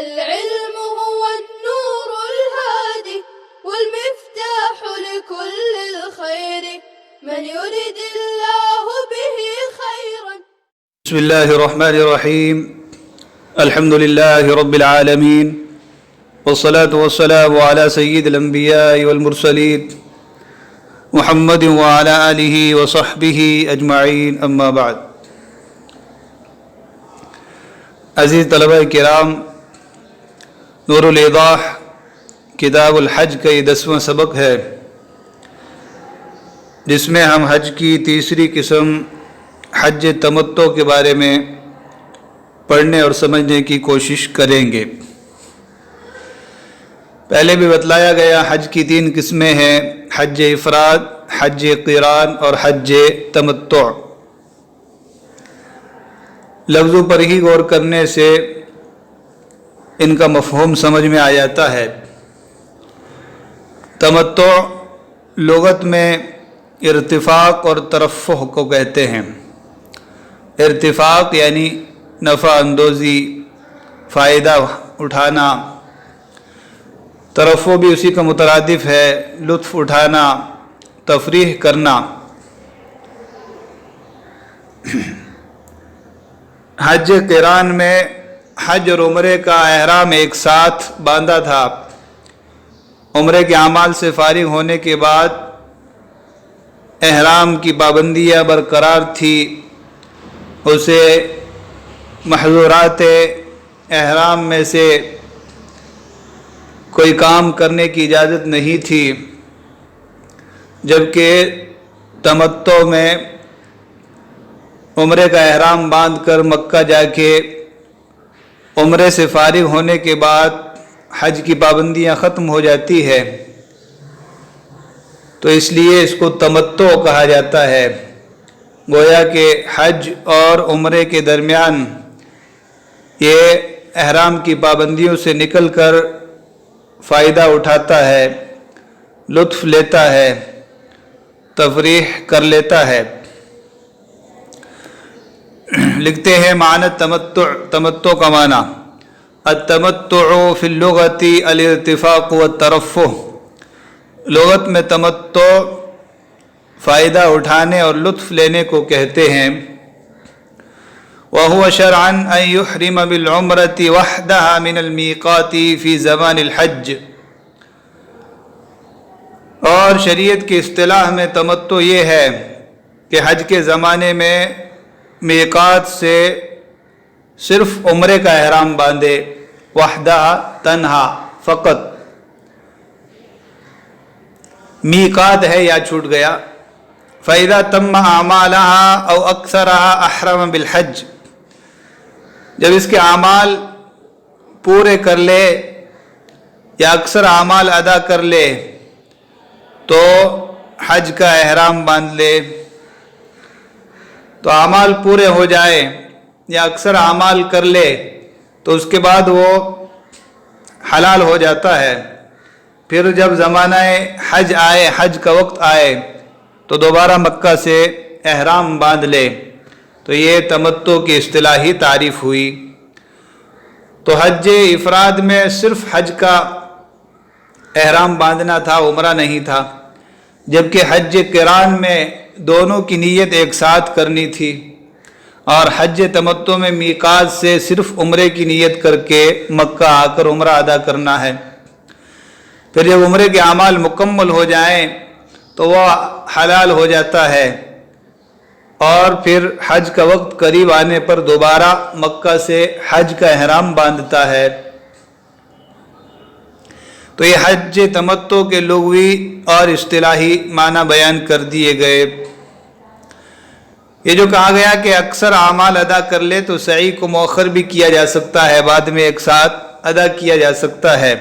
العلم هو النور الهادي والمفتاح لكل الخير من يريد الله به خيرا. بسم الله الرحمن الرحيم. الحمد لله رب العالمين والصلاة والسلام على سيد الأنبياء والمرسلين محمد وعلى آله وصحبه أجمعين. أما بعد. عزیز طلبہ کرام، نور الایضاح کتاب الحج کا یہ 10واں سبق ہے، جس میں ہم حج کی تیسری قسم حج تمتع کے بارے میں پڑھنے اور سمجھنے کی کوشش کریں گے. پہلے بھی بتلایا گیا حج کی 3 قسمیں ہیں: حج افراد، حج قران اور حج تمتع. لفظوں پر ہی غور کرنے سے ان کا مفہوم سمجھ میں آ جاتا ہے. تمتع لغت میں ارتفاق اور ترفع کو کہتے ہیں. ارتفاق یعنی نفع اندوزی، فائدہ اٹھانا. ترفع بھی اسی کا مترادف ہے، لطف اٹھانا، تفریح کرنا. حج قران میں حج اور عمرے کا احرام ایک ساتھ باندھا تھا. عمرے کے اعمال سے فارغ ہونے کے بعد احرام کی پابندیاں برقرار تھی. اسے محظورات احرام میں سے کوئی کام کرنے کی اجازت نہیں تھی، جبکہ تمتع میں عمرے کا احرام باندھ کر مکہ جا کے عمرے سے فارغ ہونے کے بعد حج کی پابندیاں ختم ہو جاتی ہے، تو اس لیے اس کو تمتع کہا جاتا ہے. گویا کہ حج اور عمرے کے درمیان یہ احرام کی پابندیوں سے نکل کر فائدہ اٹھاتا ہے، لطف لیتا ہے، تفریح کر لیتا ہے. لکھتے ہیں معنی تمتع. تمتع کا معنی التمتع فی اللغت الارتفاق والترفع. لغت میں تمتع فائدہ اٹھانے اور لطف لینے کو کہتے ہیں. وهو شرعا ان يحرم بالعمرة وحدها من الميقات في زمان الحج. اور شریعت کی اصطلاح میں تمتع یہ ہے کہ حج کے زمانے میں میقات سے صرف عمرے کا احرام باندھے، وحدہ تنہا فقط. میقات ہے یا چھوٹ گیا. فَإِذَا تَمَّ أَعْمَالَهَا أَوْ أَكْثَرَهَا أَحْرَمَ بِالْحَجِّ. جب اس کے اعمال پورے کر لے یا اکثر اعمال ادا کر لے تو حج کا احرام باندھ لے. تو اعمال پورے ہو جائے یا اکثر اعمال کر لے تو اس کے بعد وہ حلال ہو جاتا ہے. پھر جب زمانہ حج آئے، حج کا وقت آئے تو دوبارہ مکہ سے احرام باندھ لے. تو یہ تمتع کی اصطلاحی تعریف ہوئی. تو حج افراد میں صرف حج کا احرام باندھنا تھا، عمرہ نہیں تھا. جبکہ حج قران میں دونوں کی نیت ایک ساتھ کرنی تھی، اور حج تمتع میں میقات سے صرف عمرے کی نیت کر کے مکہ آ کر عمرہ ادا کرنا ہے. پھر جب عمرے کے اعمال مکمل ہو جائیں تو وہ حلال ہو جاتا ہے، اور پھر حج کا وقت قریب آنے پر دوبارہ مکہ سے حج کا احرام باندھتا ہے. تو یہ حج تمتع کے لغوی اور اصطلاحی معنی بیان کر دیے گئے. یہ جو کہا گیا کہ اکثر اعمال ادا کر لے تو سعی کو مؤخر بھی کیا جا سکتا ہے، بعد میں ایک ساتھ ادا کیا جا سکتا ہے.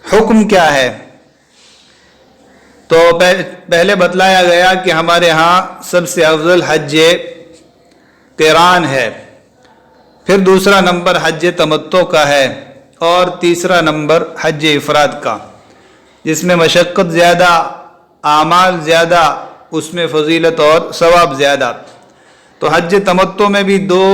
حکم کیا ہے؟ تو پہلے بتلایا گیا کہ ہمارے ہاں سب سے افضل حج قران ہے، پھر دوسرا نمبر حج تمتع کا ہے، اور تیسرا نمبر حج افراد کا، جس میں مشقت زیادہ، اعمال زیادہ، اس میں فضیلت اور ثواب زیادہ. تو حج تمتع میں بھی 2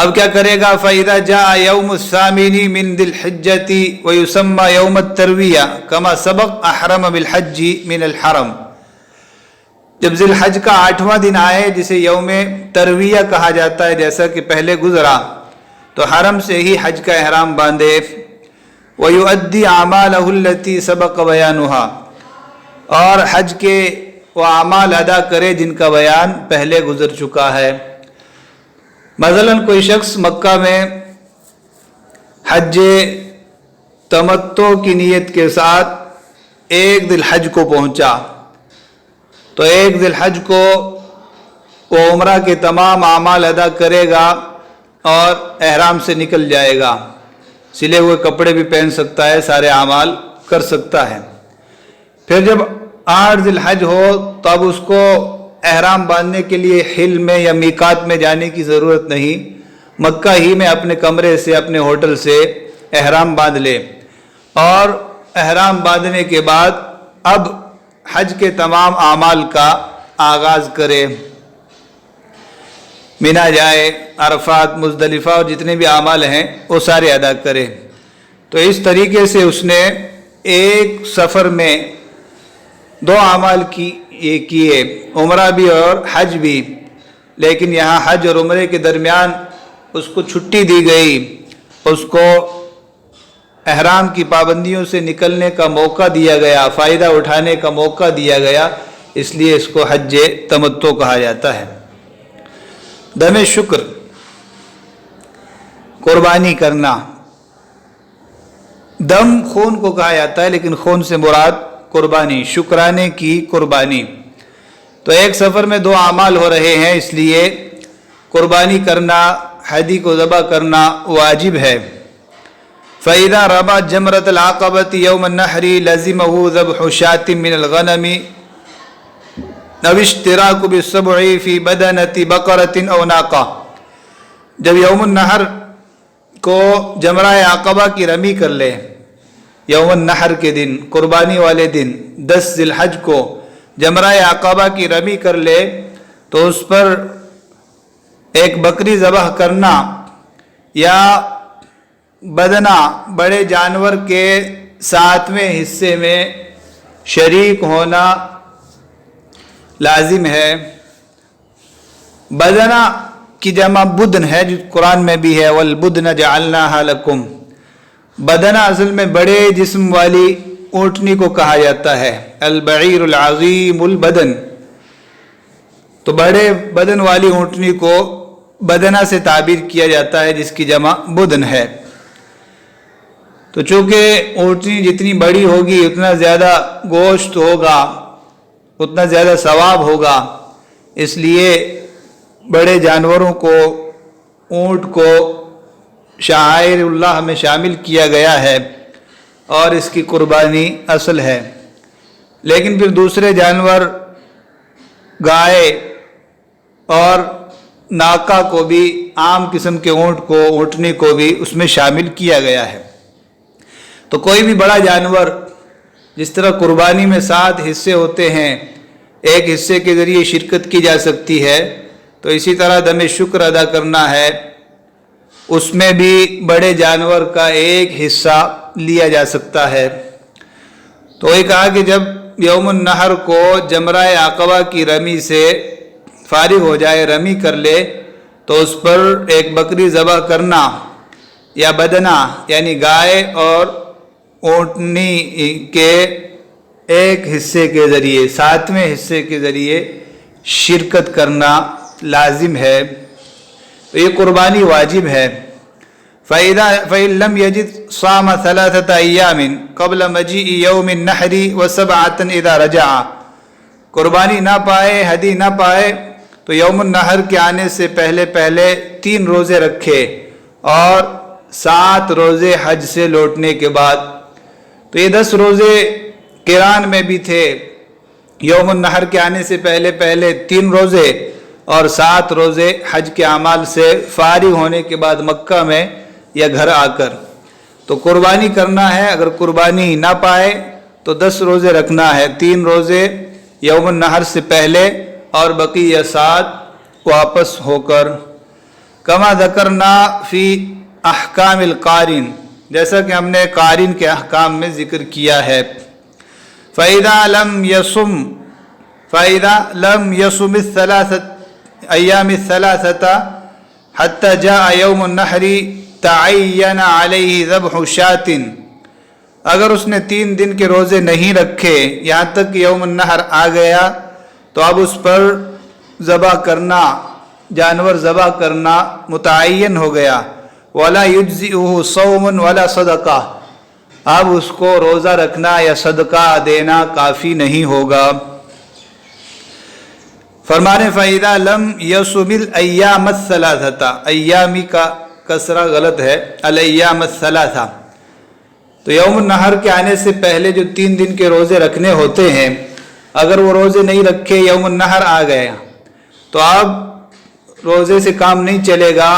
اب کیا کرے گا؟ فَإِذَا جَاءَ يَوْمُ الثَّامِنِ مِنْ ذِي الْحِجَّةِ وَيُسَمَّى يَوْمَ التَّرْوِيَةِ كَمَا سَبَقَ أَحْرَمَ بِالْحَجِّ مِنَ الْحَرَمِ۔ جب ذی الحج کا 8واں دن آئے جسے یوم ترویہ کہا جاتا ہے، جیسا کہ پہلے گزرا، تو حرم سے ہی حج کا احرام باندھے۔ وَيُؤَدِّي أَعْمَالَهُ الَّتِي سَبَقَ بَيَانُهَا، اور حج کے وہ اعمال ادا کرے جن کا بیان پہلے گزر چکا ہے۔ مثلا کوئی شخص مکہ میں حج تمتع کی نیت کے ساتھ 1 ذی الحج کو پہنچا، تو 1 ذی الحج کو وہ عمرہ کے تمام اعمال ادا کرے گا اور احرام سے نکل جائے گا، سلے ہوئے کپڑے بھی پہن سکتا ہے، سارے اعمال کر سکتا ہے۔ پھر جب 8 ذی الحج ہو تو اب اس کو احرام باندھنے کے لیے حل میں یا میقات میں جانے کی ضرورت نہیں، مکہ ہی میں اپنے کمرے سے، اپنے ہوٹل سے احرام باندھ لے، اور احرام باندھنے کے بعد اب حج کے تمام اعمال کا آغاز کرے، مینا جائے، عرفات، مزدلفہ اور جتنے بھی اعمال ہیں وہ سارے ادا کرے۔ تو اس طریقے سے اس نے ایک سفر میں 2 اعمال کیے، عمرہ بھی اور حج بھی، لیکن یہاں حج اور عمرے کے درمیان اس کو چھٹی دی گئی، اس کو احرام کی پابندیوں سے نکلنے کا موقع دیا گیا، فائدہ اٹھانے کا موقع دیا گیا، اس لیے اس کو حج تمتع کہا جاتا ہے۔ دم شکر، قربانی کرنا۔ دم خون کو کہا جاتا ہے، لیکن خون سے مراد قربانی، شکرانے کی قربانی۔ تو ایک سفر میں 2 اعمال ہو رہے ہیں، اس لیے قربانی کرنا، ہدی کو ذبح کرنا واجب ہے۔ فَإِذَا رَمَى جَمْرَةَ الْعَقَبَةِ يَوْمَ النَّحْرِ لَزِمَهُ ذَبْحُ شَاةٍ مِّنَ الْغَنَمِ أَوِ اشْتِرَاكُ بِالسَّبْعِ فِي بَدَنَةِ بَقَرَةٍ أَوْ نَاقَةٍ۔ جب یوم النحر کو جمرہ عقبہ کی رمی کر لے، یوم النحر کے دن، قربانی والے دن 10 ذی الحج کو جمرہ عقبہ کی رمی کر لے، تو اس پر ایک بکری ذبح کرنا یا بدنہ بڑے جانور کے 7ویں حصے میں شریک ہونا لازم ہے۔ بدنہ کی جمع بدن ہے، جو قرآن میں بھی ہے، وَالْبُدْنَ جَعَلْنَاهَا لَكُمْ۔ بدنہ اصل میں بڑے جسم والی اونٹنی کو کہا جاتا ہے، البعیر العظیم البدن۔ تو بڑے بدن والی اونٹنی کو بدنہ سے تعبیر کیا جاتا ہے، جس کی جمع بدن ہے۔ تو چونکہ اونٹنی جتنی بڑی ہوگی اتنا زیادہ گوشت ہوگا، اتنا زیادہ ثواب ہوگا، اس لیے بڑے جانوروں کو، اونٹ کو شعائر اللہ میں شامل کیا گیا ہے اور اس کی قربانی اصل ہے۔ لیکن پھر دوسرے جانور، گائے اور ناقہ کو بھی، عام قسم کے اونٹ کو، اونٹنی کو بھی اس میں شامل کیا گیا ہے۔ تو کوئی بھی بڑا جانور، جس طرح قربانی میں 7 حصے ہوتے ہیں، ایک حصے کے ذریعے شرکت کی جا سکتی ہے، تو اسی طرح دم شکر ادا کرنا ہے، اس میں بھی بڑے جانور کا ایک حصہ لیا جا سکتا ہے۔ تو یہ کہا کہ جب یوم النحر کو جمرہ عقبہ کی رمی سے فارغ ہو جائے، رمی کر لے، تو اس پر ایک بکری ذبح کرنا یا بدنہ یعنی گائے اور اونٹنی کے ایک حصے کے ذریعے، 7ویں حصے کے ذریعے شرکت کرنا لازم ہے۔ تو یہ قربانی واجب ہے۔ فَإِن لَمْ يَجِدْ صَامَ 3 أَيَّامٍ قَبْلَ مَجِيءِ يَوْمِ النَّحْرِ و7 إِذَا رَجَعَ۔ قربانی نہ پائے، ہدی نہ پائے، تو یوم النحر کے آنے سے پہلے 3 روزے رکھے اور 7 روزے حج سے لوٹنے کے بعد۔ تو یہ 10 روزے قران میں بھی تھے، یوم النحر کے آنے سے پہلے 3 روزے اور 7 روزے حج کے اعمال سے فارغ ہونے کے بعد مکہ میں یا گھر آ کر۔ تو قربانی کرنا ہے، اگر قربانی نہ پائے تو 10 روزے رکھنا ہے، 3 روزے یوم النحر سے پہلے اور بقیہ 7 واپس ہو کر۔ کما ذکرنا فی احکام القارن، جیسا کہ ہم نے قارن کے احکام میں ذکر کیا ہے. فَإِذَا لَمْ يَصُمِ الثَّلَاثَةَ أَيَّامِ الثَّلَاثَةَ حَتَّى جَاءَ يَوْمُ النَّحْرِ تَعَيَّنَ عَلَيْهِ ذَبْحُ شَاةٍ، اگر اس نے 3 دن کے روزے نہیں رکھے یہاں تک کہ یوم النحر آ گیا تو اب اس پر ذبح کرنا، جانور ذبح کرنا متعین ہو گیا. وَلَا يُجْزِئُهُ صَوْمٌ وَلَا صَدَقَةٌ، اب اس کو روزہ رکھنا یا صدقہ دینا کافی نہیں ہوگا. فرمانے فَإِذَا لَمْ يَصُمِ الْأَيَّامَ الثَّلَاثَةَ، ایامی کا کسرہ غلط ہے، الایام الثلاثہ. تو یوم النحر کے آنے سے پہلے جو 3 دن کے روزے رکھنے ہوتے ہیں، اگر وہ روزے نہیں رکھے، یوم النحر آ گیا تو اب روزے سے کام نہیں چلے گا،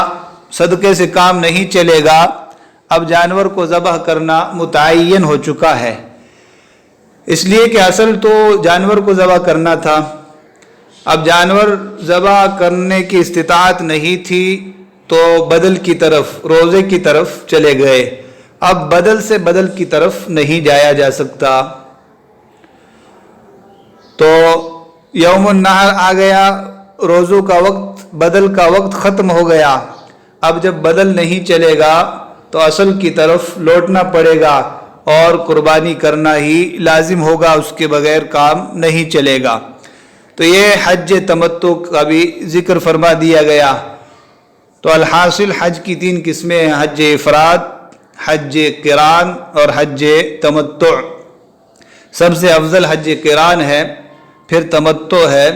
صدقے سے کام نہیں چلے گا، اب جانور کو ذبح کرنا متعین ہو چکا ہے. اس لیے کہ اصل تو جانور کو ذبح کرنا تھا، اب جانور ذبح کرنے کی استطاعت نہیں تھی تو بدل کی طرف، روزے کی طرف چلے گئے. اب بدل سے بدل کی طرف نہیں جایا جا سکتا. تو یوم النحر آ گیا، روزوں کا وقت، بدل کا وقت ختم ہو گیا. اب جب بدل نہیں چلے گا تو اصل کی طرف لوٹنا پڑے گا اور قربانی کرنا ہی لازم ہوگا، اس کے بغیر کام نہیں چلے گا. تو یہ حج تمتع کا بھی ذکر فرما دیا گیا. تو الحاصل حج کی 3 قسمیں ہیں، حج افراد، حج قران اور حج تمتع. سب سے افضل حج قران ہے، پھر تمتع ہے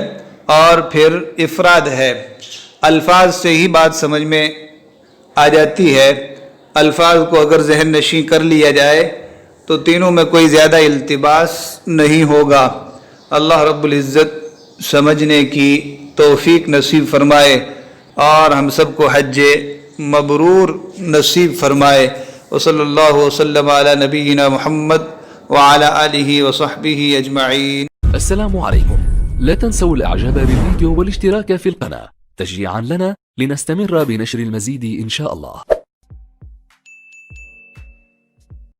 اور پھر افراد ہے. الفاظ سے ہی بات سمجھ میں آ جاتی ہے، الفاظ کو اگر ذہن نشین کر لیا جائے تو تینوں میں کوئی زیادہ التباس نہیں ہوگا. اللہ رب العزت سمجھنے کی توفیق نصیب فرمائے اور ہم سب کو حج مبرور نصیب فرمائے. وصلی اللہ وسلم علی نبینا محمد وعلى آله وصحبه أجمعين. السلام عليكم. لا تنسوا الاعجاب بالفيديو والاشتراك في القناة تشجيعا لنا لنستمر بنشر المزيد إن شاء الله.